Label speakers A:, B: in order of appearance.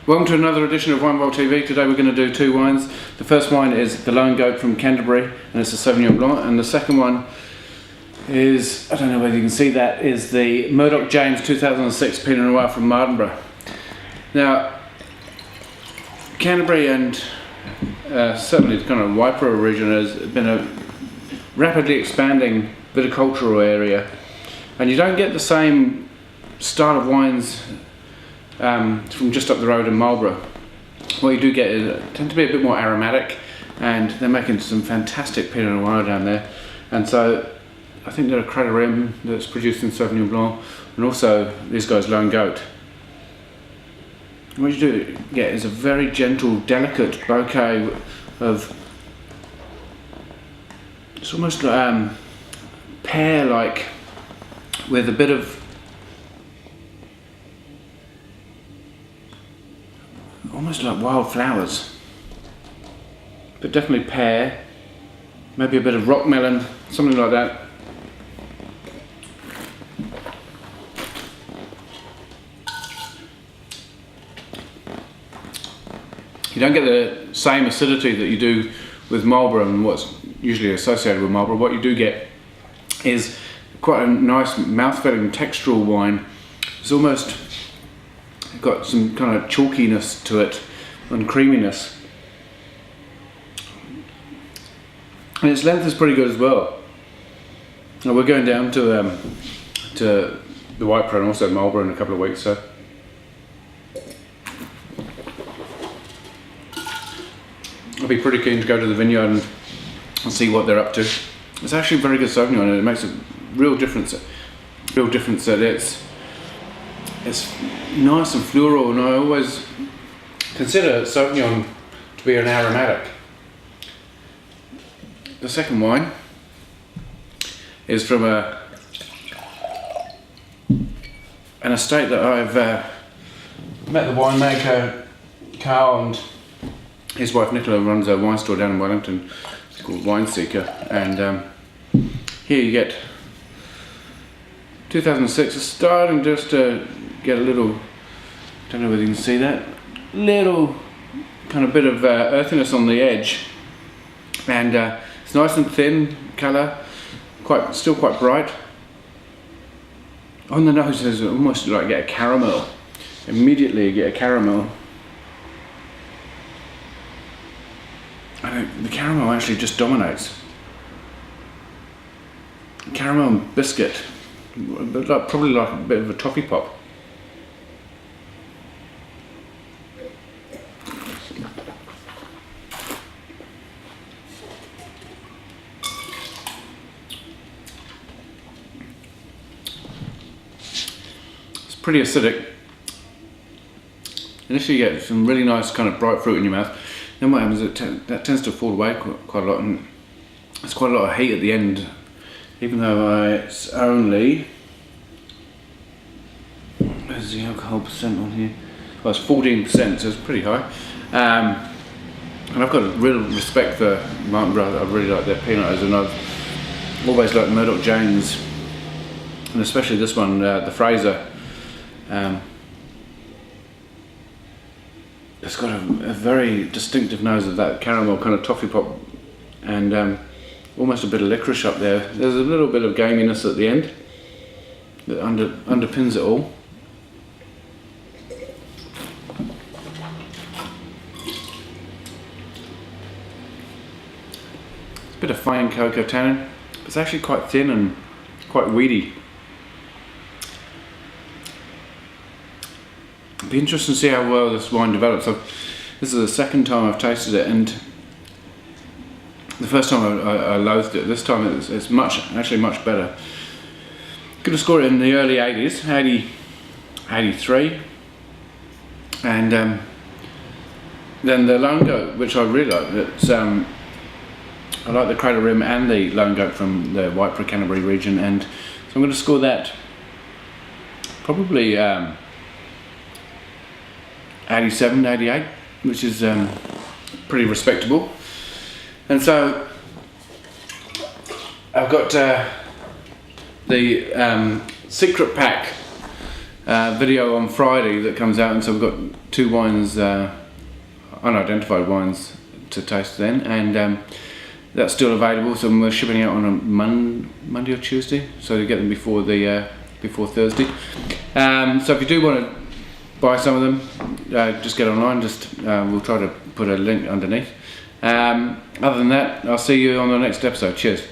A: Welcome to another edition of Wine World TV. Today we're going to do two wines. The first wine is the Lone Goat from Canterbury, and it's a Sauvignon Blanc. And the second one is, I don't know whether you can see that, is the Murdoch James 2006 Pinot Noir from Martinborough. Now, Canterbury and certainly the kind of Waipara region has been a rapidly expanding viticultural area, and you don't get the same style of wines from just up the road in Marlborough. What you do get is tend to be a bit more aromatic, and they're making some fantastic Pinot Noir down there. And so I think they're a Canterbury that's producing Sauvignon Blanc, and also these guys Lone Goat. What you do get is a very gentle, delicate bouquet of, it's almost pear-like, with a bit of almost like wild flowers, but definitely pear, maybe a bit of rock melon, something like that. You don't get the same acidity that you do with Marlborough and what's usually associated with Marlborough. What you do get is quite a nice mouth-filling textural wine. It's almost got some kind of chalkiness to it and creaminess, and its length is pretty good as well. Now we're going down to the Waipara and also Marlborough in a couple of weeks, so I'll be pretty keen to go to the vineyard and see what they're up to. It's actually very good Sauvignon, and it makes a real difference. That it's nice and floral, and I always consider Sauvignon to be an aromatic. The second wine is from an estate that I've met the winemaker Carl and his wife Nicola runs a wine store down in Wellington. It's called Wine Seeker, and here you get 2006. It's starting just to get a little, don't know whether you can see that, little kind of bit of earthiness on the edge, and it's nice and thin colour, still quite bright. On the nose there's almost like get a caramel. Immediately you get a caramel. The caramel actually just dominates. Caramel and biscuit, but probably like a bit of a toffee pop. It's pretty acidic. Initially you get some really nice kind of bright fruit in your mouth. Then what happens is that tends to fall away quite a lot, and there's quite a lot of heat at the end, even though it's only, where's the alcohol percent on here? Well, it's 14%, so it's pretty high. And I've got a real respect for Martinborough. I really like their Pinots, and I've always liked Murdoch James, and especially this one, the Fraser. It's got a very distinctive nose of that caramel kind of toffee pop, and almost a bit of licorice up there. There's a little bit of gaminess at the end that underpins it all. It's a bit of fine cocoa tannin, but it's actually quite thin and quite weedy. It'd be interesting to see how well this wine develops. This is the second time I've tasted it, and the first time I loathed it. This time it's actually much better. Going to score it in the early 80s, 80, 83, and then the Lone Goat, which I really like. It's I like the Crater Rim and the Lone Goat from the Waipara Canterbury region, and so I'm going to score that probably 87, 88, which is pretty respectable. And so I've got the secret pack video on Friday that comes out, and so we've got 2 wines, unidentified wines to taste then, and that's still available. So we're shipping out on a Monday or Tuesday, so you get them before Thursday. So if you do want to buy some of them, just get online. We'll try to put a link underneath. Other than that, I'll see you on the next episode. Cheers.